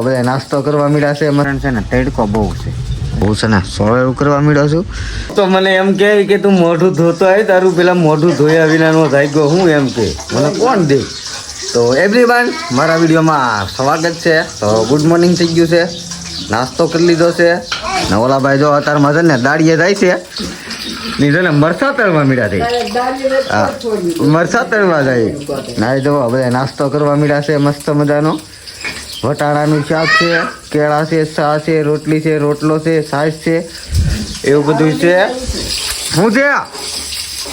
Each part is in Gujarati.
બધા નાસ્તો કરવા મળ્યા છે મરણ છે ને તડકો બહુ છે ને સોળે કરવા મળ્યો છું તો મને એમ કહે કે તું મોઢું ધોતો હોય તારું પેલા મોઢું ધોયા વિના નો થાય ગયો હું એમ કે મને કોણ દે તો એવરીવન મારા વિડીયોમાં સ્વાગત છે તો ગુડ મોર્નિંગ થઈ ગયું છે નાસ્તો કરી લીધો છે ને ઓલા ભાઈ જો અત્યારમાં છે ને દાડીએ જાય છે ની છે ને મરસા તળવા મળ્યા થઈ હા મરસા તળવા જાય ના જો બધા નાસ્તો કરવા મળ્યા છે મસ્ત મજાનો વટાણાનું શાક છે કેળા છે સા છે રોટલી છે રોટલો છે છાશ છે એવું બધું છે શું છે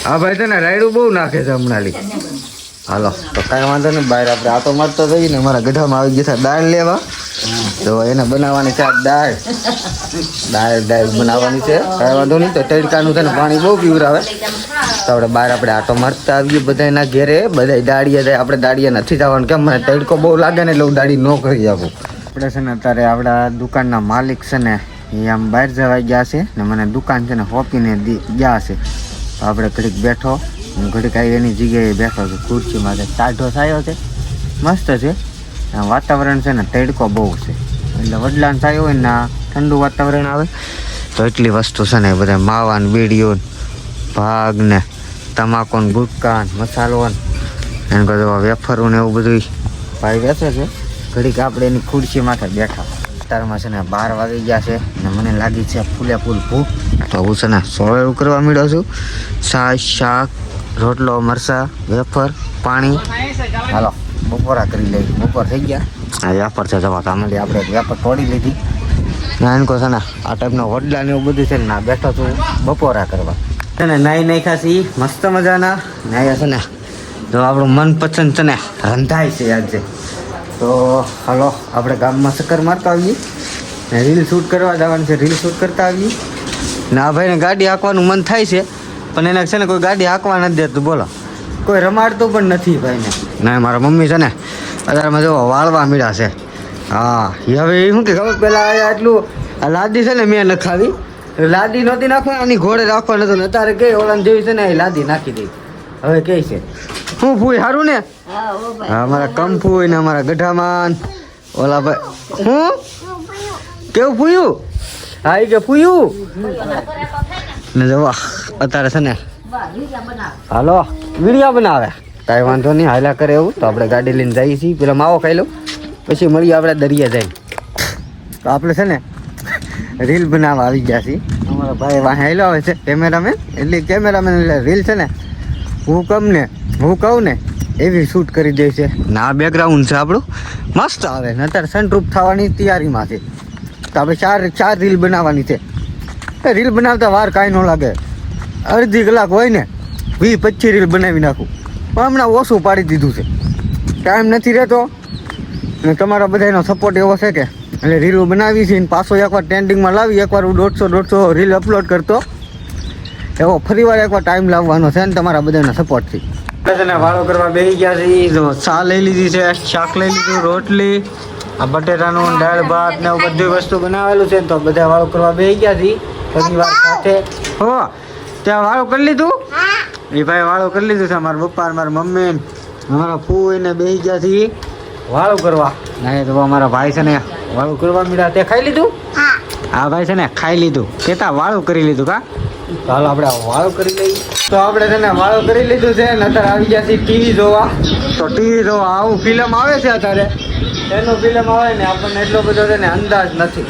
હા ભાઈ છે ને રાયડું બહુ નાખે છે હમણાં હાલો તો કાંઈ વાંધો નહીં બહાર આપણે આટો મારતો જઈએ ને મારા ગઢામાં આવી ગયા છે દાળ લેવા તો એને બનાવવાની છે દાળ બનાવવાની છે કાંઈ વાંધો નહીં તો તડકાનું છે ને પાણી બહુ પીવરાવે તો આપણે બહાર આપણે આટો મારતા આવીએ બધાના ઘેરે બધા દાડીએ જાય આપણે દાડીએ નથી જવાનું કેમ મને તડકો બહુ લાગે ને એટલે હું દાડી ન કરી આપું આપણે છે ને અત્યારે આપણા દુકાનના માલિક છે ને એ આમ બહાર જવા ગયા છે ને મને દુકાન છે ને હોપીને ગયા છે તો આપણે ઘડીક બેઠો હું ઘડીક આવી એની જગ્યાએ બેઠો છું ખુરશીમાં ટાઢો થયો છે મસ્ત છે વાતાવરણ છે ને તડકો બહુ છે એટલે વડલાન થયો હોય ને ઠંડુ વાતાવરણ આવે તો એટલી વસ્તુ છે ને બધા માવા ને બીડીઓ ભાગ ને તમાકુ ને ગુટકા ને મસાલો ને એને બધું વેફરું ને એવું બધું ભાઈ વેચે છે ઘડીક આપણે એની ખુરશી માથે બેઠા અત્યારમાં છે ને 12 વાગી ગયા છે ને મને લાગી છે ફૂલે ફૂલ ભૂખ તો હું છે ને સોળે કરવા મળ્યો છું છાશ શાક રોટલો મરસા વેફર પાણી હાલો બપોરા કરી લઈ બપોર થઈ ગયા આ વેફર છે જવા તામેલી આપણે વેફર તોડી લીધી ના એમ કહો છે ને આ ટાઈપનો વડલા ને એવું બધું છે ને બેઠો છું બપોરા કરવા છે ને નાઈ નાખ્યા છે મસ્ત મજાના નાયા છે ને જો આપણું મનપસંદ છે ને રંધાય છે આજે તો હાલો આપણે ગામમાં ચક્કર મારતા આવીએ ને રીલ શૂટ કરવા જવાનું છે રીલ શૂટ કરતા આવીએ ને આ ભાઈને ગાડી હાંકવાનું મન થાય છે પણ એને છે ને કોઈ ગાડી હાંકવા નથી દેતું બોલો કોઈ રમાડતું પણ નથી ભાઈને ના મારા મમ્મી છે ને અત્યારમાં જો વાળવા મળ્યા છે હા હવે એ શું કે ખબર પહેલાં એટલું આ લાદી છે ને મેં નખાવી લાદી નહોતી નાખવા આની ઘોડે રાખવા નતું અત્યારે કઈ ઓલાને જેવી છે ને એ લાદી નાખી દઈ હવે કઈ છે શું ફૂઈ સારું ને હા અમારા કંફુ ને અમારા ગઢામાન ઓલા ભાઈ હું કેવું ફૂયું હા એ કે ફૂયું ને જવા અત્યારે છે ને હાલો વિડીયો બનાવે કાંઈ વાંધો નહીં હાલ્યા કરે એવું તો આપણે ગાડી લઈને જઈએ છીએ પેલા માવો ખાઈ લઉં પછી મળીએ આપણે દરિયા જઈને તો આપણે છે ને રીલ બનાવવા આવી ગયા છીએ અમારા ભાઈ વાહ હાલ્યો આવે છે કેમેરામેન એટલે કેમેરામેન એટલે રીલ છે ને હું કહું ને એવી શૂટ કરી દે છે ને આ બેકગ્રાઉન્ડ છે આપણું મસ્ત આવે ને અત્યારે સનરૂફ થવાની તૈયારીમાં છે તો આપણે ચાર રીલ બનાવવાની છે એ રીલ બનાવતા વાર કાંઈ ન લાગે અડધી કલાક હોય ને 20-25 રીલ બનાવી નાખું પણ હમણાં ઓછું પાડી દીધું છે ટાઈમ નથી રહેતો ને તમારા બધાનો સપોર્ટ એવો છે કે એટલે રીલો બનાવી છે ને પાછો એકવાર ટ્રેન્ડિંગમાં લાવી એકવાર હું 150 રીલ અપલોડ કરતો એવો ફરીવાર એકવાર ટાઈમ લાવવાનો છે ને તમારા બધાના સપોર્ટથી ને વાળો કરવા બેસી ગયા છે જો ચા લઈ લીધી છે શાક લઈ લીધું રોટલી આ બટેટાનું દાળ ભાત ને બધી વસ્તુ બનાવેલું છે તો બધા વાળો કરવા બેસી ગયા છે પરિવાર સાથે હો ત્યાં વાળો કરી લીધું એ ભાઈ વાળો કરી લીધું છે અમારા પપ્પા મારા મમ્મી અમારા ફૂઈ ને બેસી ગયા છે વાળો કરવા ના તો અમારા ભાઈ છે ને વાળું કરવા મળ્યા તે ખાઈ લીધું હા ભાઈ છે ને ખાઈ લીધું કેતા વાળું કરી લીધું કા તો હાલો આપણે વાળું કરી લઈએ તો આપણે છે ને વાળું કરી લીધું છે ને અત્યારે આવી ગયા છીએ ટીવી જોવા તો ટીવી જોવા આવું ફિલ્મ આવે છે અત્યારે એનું ફિલ્મ આવે ને આપણને એટલો બધો છે ને અંદાજ નથી